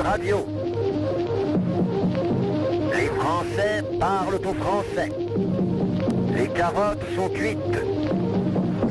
Radio. Les Français parlent au français. Les carottes sont cuites.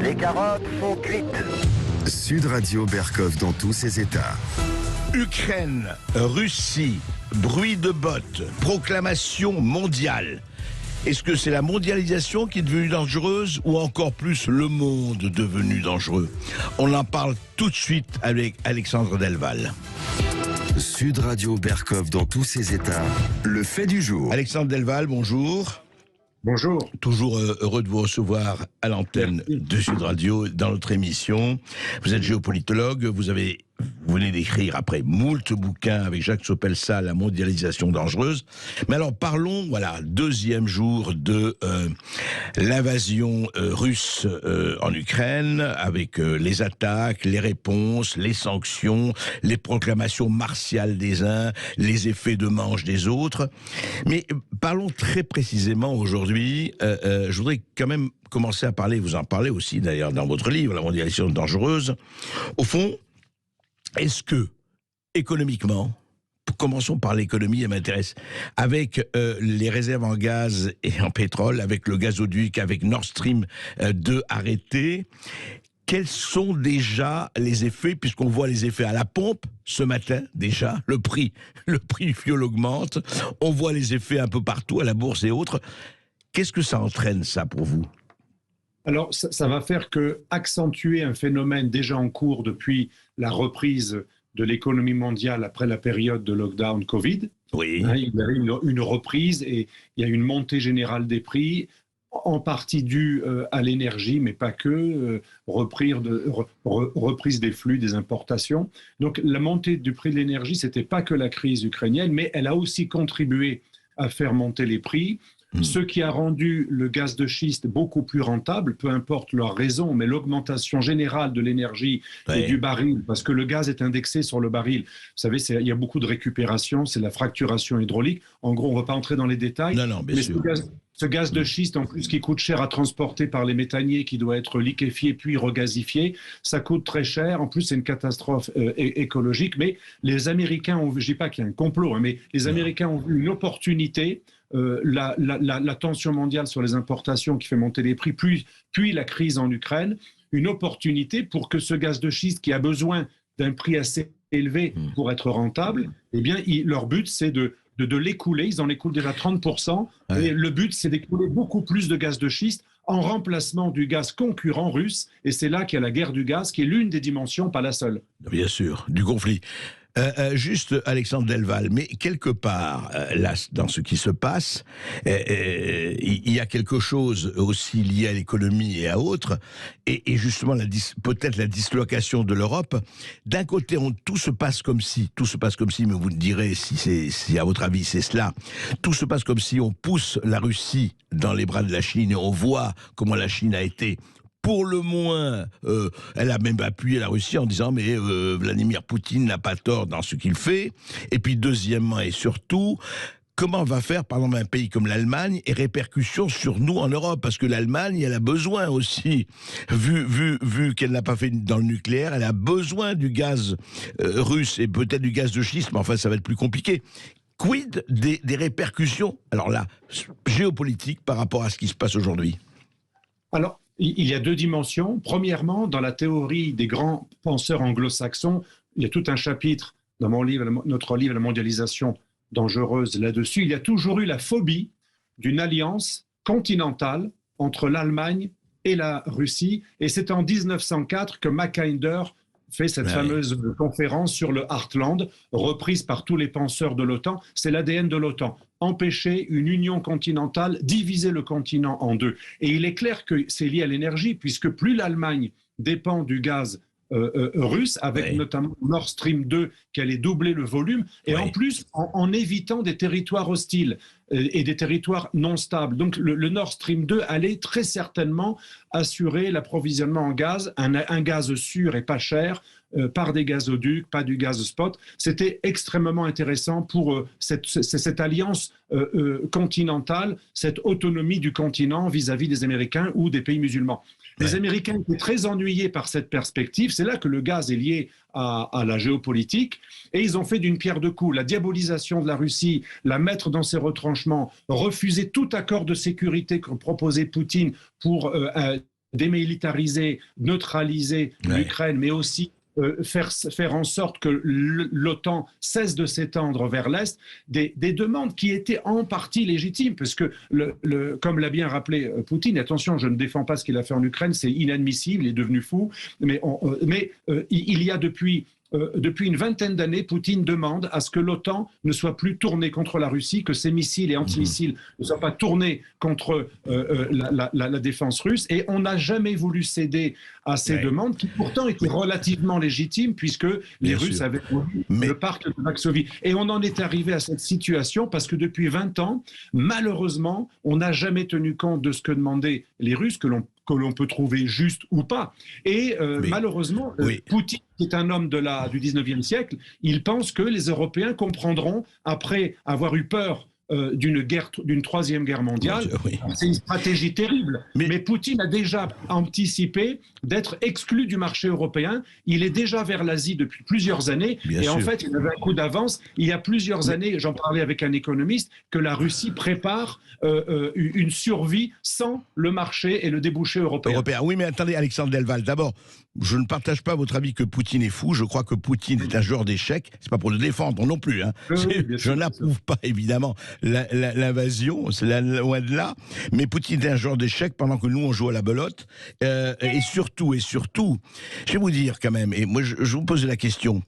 Les carottes sont cuites. Sud Radio Berkov dans tous ses états. Ukraine, Russie, bruit de bottes, proclamation mondiale. Est-ce que c'est la mondialisation qui est devenue dangereuse ou encore plus le monde devenu dangereux? On en parle tout de suite avec Alexandre Delval. Sud Radio Berkov dans tous ses états. Le fait du jour. Alexandre Delval, bonjour. Bonjour. Toujours heureux de vous recevoir à l'antenne de Sud Radio dans notre émission. Vous êtes géopolitologue, vous venez d'écrire après moult bouquins avec Jacques Sopelsa, La mondialisation dangereuse. Mais alors parlons, deuxième jour de l'invasion russe en Ukraine, avec les attaques, les réponses, les sanctions, les proclamations martiales des uns, les effets de manche des autres. Mais parlons très précisément aujourd'hui, je voudrais quand même commencer à parler, vous en parlez aussi d'ailleurs dans votre livre, La mondialisation dangereuse. Au fond, est-ce que, économiquement, commençons par l'économie, elle m'intéresse, avec les réserves en gaz et en pétrole, avec le gazoduc, avec Nord Stream 2 arrêté, quels sont déjà les effets, puisqu'on voit les effets à la pompe ce matin déjà, le prix du fioul augmente, on voit les effets un peu partout, à la bourse et autres. Qu'est-ce que ça entraîne, ça, pour vous ? Alors, ça va faire accentuer un phénomène déjà en cours depuis la reprise de l'économie mondiale après la période de lockdown Covid. Oui. Il y a eu une reprise et il y a une montée générale des prix, en partie due à l'énergie, mais pas que, reprise des flux, des importations. Donc, la montée du prix de l'énergie, ce n'était pas que la crise ukrainienne, mais elle a aussi contribué à faire monter les prix. Ce qui a rendu le gaz de schiste beaucoup plus rentable, peu importe leur raison, mais l'augmentation générale de l'énergie et du baril, parce que le gaz est indexé sur le baril. Vous savez, il y a beaucoup de récupération, c'est la fracturation hydraulique. En gros, on ne va pas entrer dans les détails. Non, bien sûr. Ce gaz de schiste, en plus, qui coûte cher à transporter par les méthaniers, qui doit être liquéfié puis regazifié, ça coûte très cher. En plus, c'est une catastrophe écologique. Mais les Américains ont vu, je ne dis pas qu'il y a un complot, mais les Américains ont vu une opportunité. La tension mondiale sur les importations qui fait monter les prix, puis la crise en Ukraine, une opportunité pour que ce gaz de schiste qui a besoin d'un prix assez élevé pour être rentable, eh bien, leur but, c'est de l'écouler. Ils en écoulent déjà 30%. Et le but, c'est d'écouler beaucoup plus de gaz de schiste en remplacement du gaz concurrent russe. Et c'est là qu'il y a la guerre du gaz, qui est l'une des dimensions, pas la seule. Bien sûr, du conflit. Juste Alexandre Delval, mais quelque part, là, dans ce qui se passe, il y a quelque chose aussi lié à l'économie et à autres, et justement peut-être la dislocation de l'Europe. D'un côté, tout se passe comme si, mais vous me direz si à votre avis c'est cela, tout se passe comme si on pousse la Russie dans les bras de la Chine, et on voit comment la Chine a été pour le moins, elle a même appuyé la Russie en disant mais Vladimir Poutine n'a pas tort dans ce qu'il fait. Et puis deuxièmement et surtout, comment va faire par exemple un pays comme l'Allemagne et répercussions sur nous en Europe? Parce que l'Allemagne, elle a besoin aussi, vu qu'elle n'a pas fait dans le nucléaire, elle a besoin du gaz russe et peut-être du gaz de schiste, mais enfin ça va être plus compliqué. Quid des répercussions, alors là, géopolitiques par rapport à ce qui se passe aujourd'hui? Alors, il y a deux dimensions. Premièrement, dans la théorie des grands penseurs anglo-saxons, il y a tout un chapitre dans notre livre, La mondialisation dangereuse, là-dessus. Il y a toujours eu la phobie d'une alliance continentale entre l'Allemagne et la Russie. Et c'est en 1904 que Mackinder fait cette fameuse conférence sur le Heartland, reprise par tous les penseurs de l'OTAN. C'est l'ADN de l'OTAN. Empêcher une union continentale, diviser le continent en deux. Et il est clair que c'est lié à l'énergie, puisque plus l'Allemagne dépend du gaz russe, avec notamment Nord Stream 2, qui allait doubler le volume, et en plus en évitant des territoires hostiles et des territoires non stables. Donc le Nord Stream 2 allait très certainement assurer l'approvisionnement en gaz, un gaz sûr et pas cher, par des gazoducs, pas du gaz spot. C'était extrêmement intéressant pour cette alliance continentale, cette autonomie du continent vis-à-vis des Américains ou des pays musulmans. Les Américains étaient très ennuyés par cette perspective. C'est là que le gaz est lié à la géopolitique. Et ils ont fait d'une pierre deux coups la diabolisation de la Russie, la mettre dans ses retranchements, refuser tout accord de sécurité que proposait Poutine pour démilitariser, neutraliser l'Ukraine, mais aussi faire en sorte que l'OTAN cesse de s'étendre vers l'Est, des demandes qui étaient en partie légitimes, parce que, comme l'a bien rappelé Poutine, attention, je ne défends pas ce qu'il a fait en Ukraine, c'est inadmissible, il est devenu fou, mais il y a depuis une vingtaine d'années, Poutine demande à ce que l'OTAN ne soit plus tournée contre la Russie, que ses missiles et antimissiles ne soient pas tournés contre la défense russe. Et on n'a jamais voulu céder à ces demandes, qui pourtant étaient relativement légitimes, puisque les Russes avaient le parc de Varsovie. Et on en est arrivé à cette situation parce que depuis 20 ans, malheureusement, on n'a jamais tenu compte de ce que demandaient les Russes, que l'on peut trouver juste ou pas. Et malheureusement, Poutine, qui est un homme du 19e siècle, il pense que les Européens comprendront, après avoir eu peur d'une troisième guerre mondiale. C'est une stratégie terrible. Mais Poutine a déjà anticipé d'être exclu du marché européen. Il est déjà vers l'Asie depuis plusieurs années. En fait, il avait un coup d'avance. Il y a plusieurs années, j'en parlais avec un économiste, que la Russie prépare une survie sans le marché et le débouché européen. Oui, mais attendez, Alexandre Delval, d'abord, je ne partage pas votre avis que Poutine est fou. Je crois que Poutine est un joueur d'échecs. C'est pas pour le défendre non plus. Je n'approuve pas, évidemment, l'invasion. C'est loin de là. Mais Poutine est un joueur d'échecs pendant que nous, on joue à la belote. Et surtout, je vais vous dire quand même, et moi, je vous pose la question.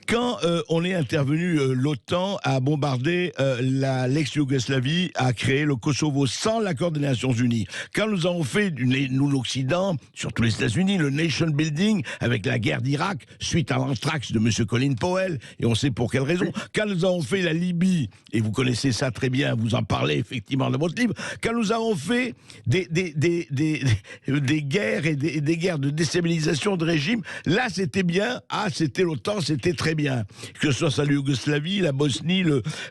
Quand on est intervenu, l'OTAN a bombardé l'ex-Yougoslavie, a créé le Kosovo sans l'accord des Nations Unies. Quand nous avons fait, nous l'Occident, surtout les États-Unis, le nation building avec la guerre d'Irak suite à l'anthrax de M. Colin Powell, et on sait pour quelle raison. Quand nous avons fait la Libye, et vous connaissez ça très bien, vous en parlez effectivement dans votre livre, quand nous avons fait des guerres et des guerres de déstabilisation de régime, là c'était bien, c'était l'OTAN, c'était très bien. Que ce soit la Yougoslavie, la Bosnie,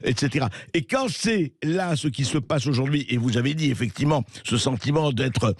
etc. Et quand c'est là ce qui se passe aujourd'hui, et vous avez dit effectivement ce sentiment d'être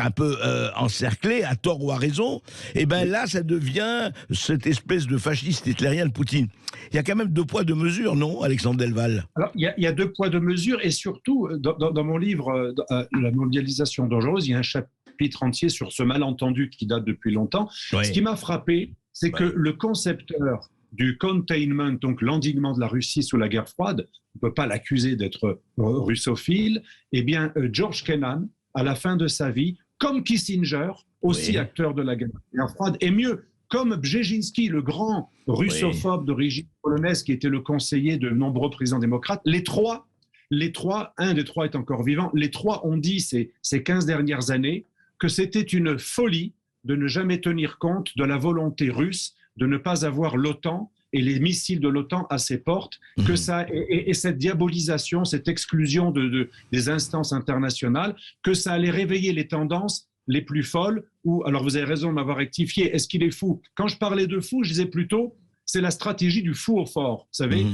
un peu encerclé, à tort ou à raison, et bien là ça devient cette espèce de fasciste hitlérien de Poutine. Il y a quand même 2 poids 2 mesures, non, Alexandre Delval? Alors il y a 2 poids 2 mesures, et surtout dans mon livre La mondialisation dangereuse, il y a un chapitre entier sur ce malentendu qui date depuis longtemps. Ce qui m'a frappé, c'est que le concepteur du containment, donc l'endiguement de la Russie sous la guerre froide, on ne peut pas l'accuser d'être russophile, eh bien George Kennan, à la fin de sa vie, comme Kissinger, aussi acteur de la guerre froide, et mieux, comme Brzezinski, le grand russophobe d'origine polonaise qui était le conseiller de nombreux présidents démocrates, les trois, un des 3 est encore vivant, les 3 ont dit ces 15 dernières années que c'était une folie de ne jamais tenir compte de la volonté russe de ne pas avoir l'OTAN et les missiles de l'OTAN à ses portes, que ça, et cette diabolisation, cette exclusion des instances internationales, que ça allait réveiller les tendances les plus folles, alors vous avez raison de m'avoir rectifié, est-ce qu'il est fou? Quand je parlais de fou, je disais plutôt, c'est la stratégie du fou au fort, vous savez,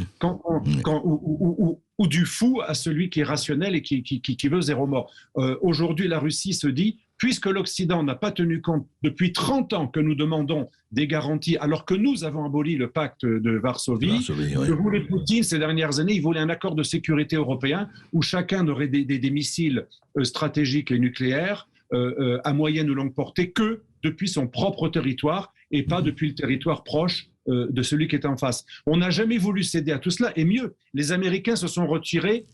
ou du fou à celui qui est rationnel et qui veut 0 mort. Aujourd'hui, la Russie se dit, puisque l'Occident n'a pas tenu compte depuis 30 ans que nous demandons des garanties, alors que nous avons aboli le pacte de Varsovie, que voulait Poutine ces dernières années, il voulait un accord de sécurité européen où chacun aurait des missiles stratégiques et nucléaires à moyenne ou longue portée que depuis son propre territoire et pas depuis le territoire proche de celui qui est en face. On n'a jamais voulu céder à tout cela, et mieux, les Américains se sont retirés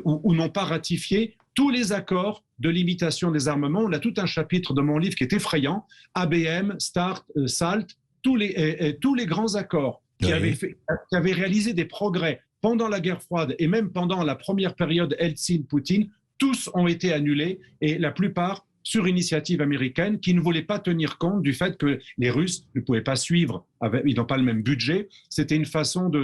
ou n'ont pas ratifié tous les accords de limitation des armements. On a tout un chapitre de mon livre qui est effrayant, ABM, START, SALT, tous les grands accords qui avaient réalisé des progrès pendant la guerre froide et même pendant la première période Eltsine-Poutine, tous ont été annulés, et la plupart sur initiative américaine, qui ne voulait pas tenir compte du fait que les Russes ne pouvaient pas suivre, ils n'ont pas le même budget. C'était une façon de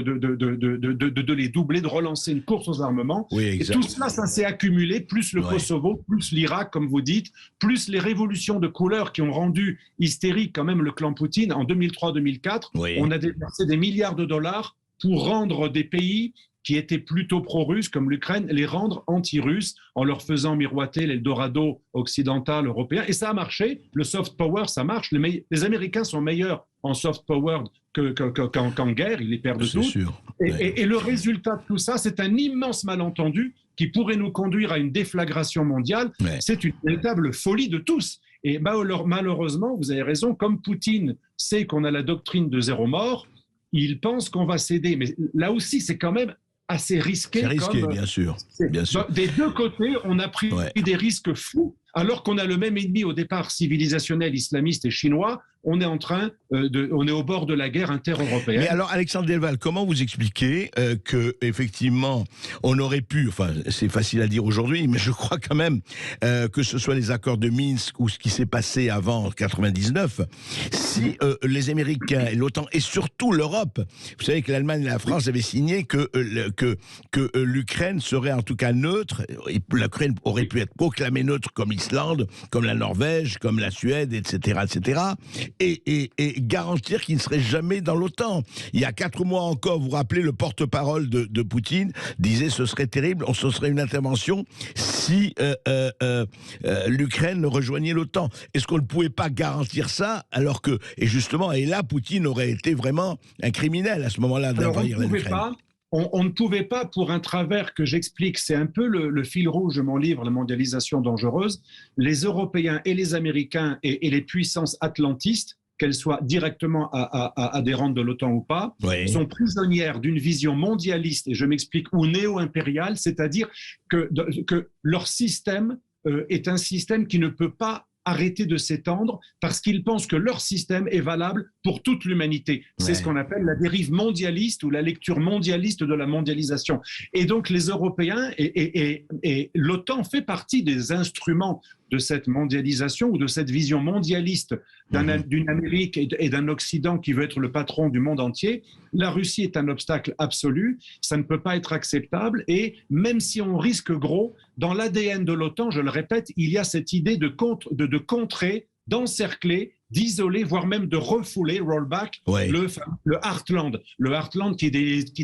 les doubler, de relancer une course aux armements. Oui, et tout cela, ça s'est accumulé, plus le Kosovo, plus l'Irak, comme vous dites, plus les révolutions de couleur qui ont rendu hystérique quand même le clan Poutine en 2003-2004. Oui. On a dépensé des milliards de dollars pour rendre des pays qui étaient plutôt pro-russes, comme l'Ukraine, les rendre anti-russes en leur faisant miroiter l'Eldorado occidental européen. Et ça a marché. Le soft power, ça marche. Les Américains sont meilleurs en soft power qu'en guerre. Ils les perdent tous. Sûr. Et le résultat de tout ça, c'est un immense malentendu qui pourrait nous conduire à une déflagration mondiale. Ouais. C'est une véritable folie de tous. Et malheureusement, vous avez raison, comme Poutine sait qu'on a la doctrine de zéro mort, il pense qu'on va céder. Mais là aussi, c'est quand même assez risqué. C'est risqué, bien sûr. Des deux côtés, on a pris des risques fous, alors qu'on a le même ennemi au départ civilisationnel, islamiste et chinois. On est on est au bord de la guerre inter-européenne. Mais alors, Alexandre Delval, comment vous expliquez que effectivement, on aurait pu, enfin, c'est facile à dire aujourd'hui, mais je crois quand même que ce soit les accords de Minsk ou ce qui s'est passé avant 99, si les Américains et l'OTAN et surtout l'Europe, vous savez que l'Allemagne et la France avaient signé que l'Ukraine serait en tout cas neutre, et l'Ukraine aurait pu être proclamée neutre comme l'Islande, comme la Norvège, comme la Suède, etc., etc. Et garantir qu'il ne serait jamais dans l'OTAN. Il y a 4 mois encore, vous vous rappelez, le porte-parole de Poutine disait ce serait terrible, ce serait une intervention si l'Ukraine rejoignait l'OTAN. Est-ce qu'on ne pouvait pas garantir ça alors que, et justement, et là, Poutine aurait été vraiment un criminel à ce moment-là d'envahir l'Ukraine. On ne pouvait pas, pour un travers que j'explique, c'est un peu le fil rouge de mon livre, La mondialisation dangereuse, les Européens et les Américains et les puissances atlantistes, qu'elles soient directement adhérentes de l'OTAN ou pas, sont prisonnières d'une vision mondialiste, et je m'explique, ou néo-impériale, c'est-à-dire que leur système est un système qui ne peut pas arrêter de s'étendre parce qu'ils pensent que leur système est valable pour toute l'humanité. C'est ce qu'on appelle la dérive mondialiste ou la lecture mondialiste de la mondialisation. Et donc les Européens et l'OTAN fait partie des instruments de cette mondialisation ou de cette vision mondialiste d'une Amérique et d'un Occident qui veut être le patron du monde entier. La Russie est un obstacle absolu, ça ne peut pas être acceptable, et même si on risque gros, dans l'ADN de l'OTAN, je le répète, il y a cette idée de contrer, d'encercler, d'isoler, voire même de refouler, rollback, le Heartland qui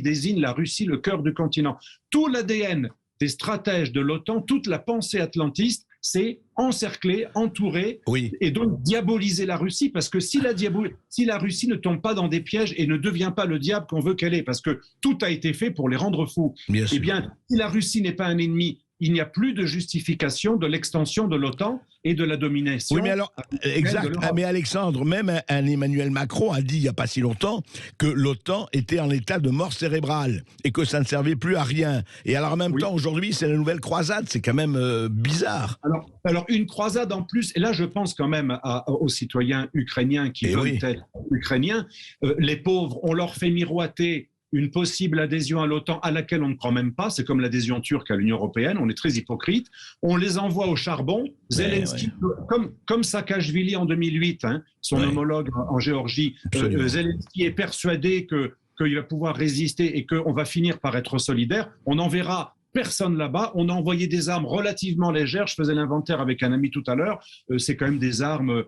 désigne la Russie, le cœur du continent. Tout l'ADN des stratèges de l'OTAN, toute la pensée atlantiste, c'est encercler, entourer et donc diaboliser la Russie, parce que si la Russie ne tombe pas dans des pièges et ne devient pas le diable qu'on veut qu'elle est, parce que tout a été fait pour les rendre fous, eh bien, si la Russie n'est pas un ennemi, il n'y a plus de justification de l'extension de l'OTAN et de la domination. Oui, mais alors, exact. Mais Alexandre, même un Emmanuel Macron a dit il n'y a pas si longtemps que l'OTAN était en état de mort cérébrale et que ça ne servait plus à rien. Et alors en même temps, aujourd'hui, c'est la nouvelle croisade. C'est quand même bizarre. Alors, une croisade en plus, et là je pense quand même aux citoyens ukrainiens qui veulent être ukrainiens. Les pauvres, on leur fait miroiter une possible adhésion à l'OTAN à laquelle on ne croit même pas, c'est comme l'adhésion turque à l'Union européenne, on est très hypocrite, on les envoie au charbon, Zelensky, comme Saakashvili en 2008, son homologue en Géorgie, Zelensky est persuadé qu'il va pouvoir résister et qu'on va finir par être solidaire, on enverra personne là-bas, on a envoyé des armes relativement légères, je faisais l'inventaire avec un ami tout à l'heure, c'est quand même des armes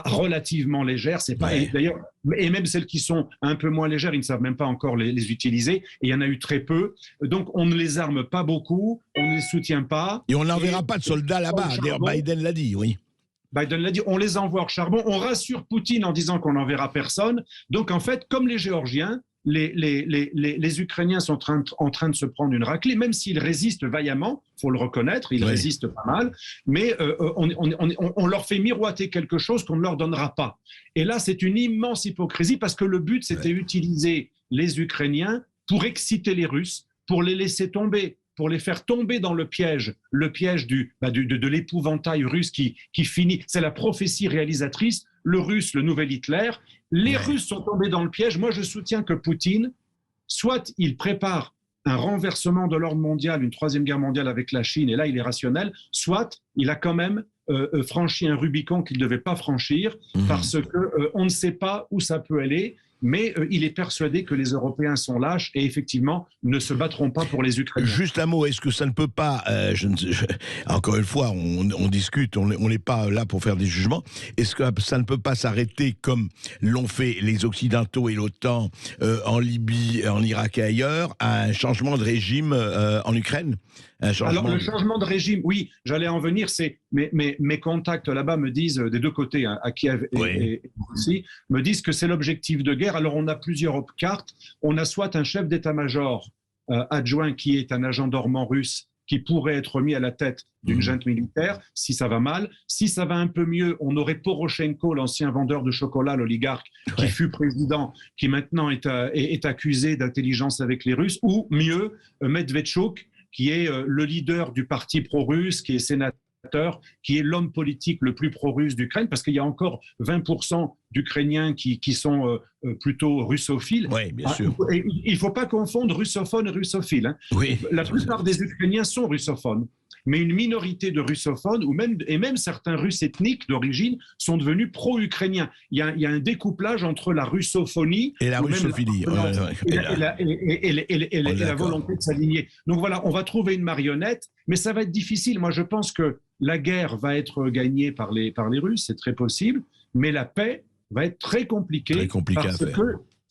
relativement légères, c'est pas, d'ailleurs, et même celles qui sont un peu moins légères, ils ne savent même pas encore les utiliser, et il y en a eu très peu, donc on ne les arme pas beaucoup, on ne les soutient pas. Et on n'enverra pas de soldats là-bas, d'ailleurs Biden l'a dit, Biden l'a dit, on les envoie au charbon, on rassure Poutine en disant qu'on n'enverra personne, donc en fait, comme les Géorgiens, les Ukrainiens sont en train de se prendre une raclée, même s'ils résistent vaillamment, il faut le reconnaître, ils résistent pas mal, mais on leur fait miroiter quelque chose qu'on ne leur donnera pas. Et là, c'est une immense hypocrisie parce que le but, c'était utiliser les Ukrainiens pour exciter les Russes, pour les laisser tomber, pour les faire tomber dans le piège de l'épouvantail russe qui finit. C'est la prophétie réalisatrice, le Russe, le nouvel Hitler. Les Russes sont tombés dans le piège. Moi, je soutiens que Poutine, soit il prépare un renversement de l'ordre mondial, une troisième guerre mondiale avec la Chine, et là, il est rationnel, soit il a quand même franchi un Rubicon qu'il ne devait pas franchir, parce qu'on ne sait pas où ça peut aller. Mais il est persuadé que les Européens sont lâches et effectivement ne se battront pas pour les Ukrainiens. Juste un mot, est-ce que ça ne peut pas, encore une fois, on discute, on n'est pas là pour faire des jugements, est-ce que ça ne peut pas s'arrêter comme l'ont fait les Occidentaux et l'OTAN en Libye, en Irak et ailleurs, à un changement de régime en Ukraine ? Alors, le changement de régime, oui, j'allais en venir. Mes contacts là-bas me disent, des deux côtés, hein, à Kiev et Russie, me disent que c'est l'objectif de guerre. Alors, on a plusieurs cartes. On a soit un chef d'état-major adjoint qui est un agent dormant russe qui pourrait être mis à la tête d'une junte militaire, si ça va mal. Si ça va un peu mieux, on aurait Poroshenko, l'ancien vendeur de chocolat, l'oligarque, qui fut président, qui maintenant est accusé d'intelligence avec les Russes, ou mieux, Medvedchuk, qui est le leader du parti pro-russe, qui est sénateur, qui est l'homme politique le plus pro-russe d'Ukraine, parce qu'il y a encore 20% d'Ukrainiens qui sont plutôt russophiles. Oui, bien sûr. Et il ne faut pas confondre russophone et russophile. Hein. Oui, la plupart des Ukrainiens sont russophones, mais une minorité de russophones, et même certains Russes ethniques d'origine, sont devenus pro-ukrainiens. Il y a un découplage entre la russophonie et la russophilie. Et la volonté de s'aligner. Donc voilà, on va trouver une marionnette, mais ça va être difficile. Moi, je pense que la guerre va être gagnée par les Russes, c'est très possible, mais la paix va être très compliquée. Très compliqué parce à faire.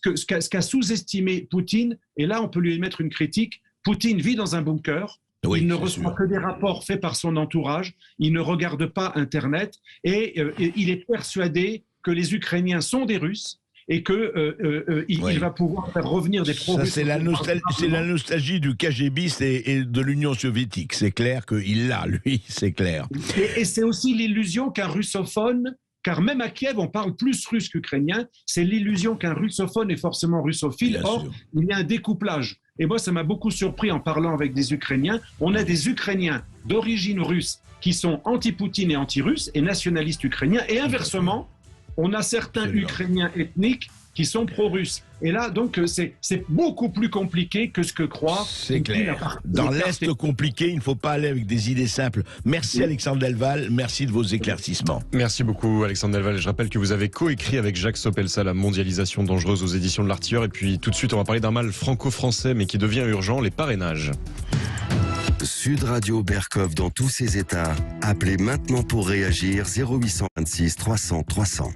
que ce qu'a sous-estimé Poutine, et là on peut lui émettre une critique, Poutine vit dans un bunker. Oui, il ne reçoit que des rapports faits par son entourage, il ne regarde pas Internet et il est persuadé que les Ukrainiens sont des Russes et qu'il va pouvoir faire revenir des pro-russes. Ça, c'est la nostalgie du KGBiste et de l'Union soviétique. C'est clair qu'il l'a, lui, c'est clair. Et c'est aussi l'illusion qu'un russophone, car même à Kiev, on parle plus russe qu'ukrainien, c'est l'illusion qu'un russophone est forcément russophile. Bien Or, sûr. il y a un découplage. Et moi, ça m'a beaucoup surpris en parlant avec des Ukrainiens. On a des Ukrainiens d'origine russe qui sont anti-Poutine et anti-russes et nationalistes ukrainiens. Et inversement, on a certains Ukrainiens ethniques qui sont pro-russes. Et là, donc, c'est beaucoup plus compliqué que ce que croient. C'est clair. Dans l'Est compliqué, il ne faut pas aller avec des idées simples. Merci Alexandre Delval, merci de vos éclaircissements. Merci beaucoup Alexandre Delval. Je rappelle que vous avez coécrit avec Jacques Sopelsa La mondialisation dangereuse aux éditions de l'Artilleur. Et puis tout de suite, on va parler d'un mal franco-français, mais qui devient urgent, les parrainages. Sud Radio Berkov dans tous ses états. Appelez maintenant pour réagir 0826 300 300.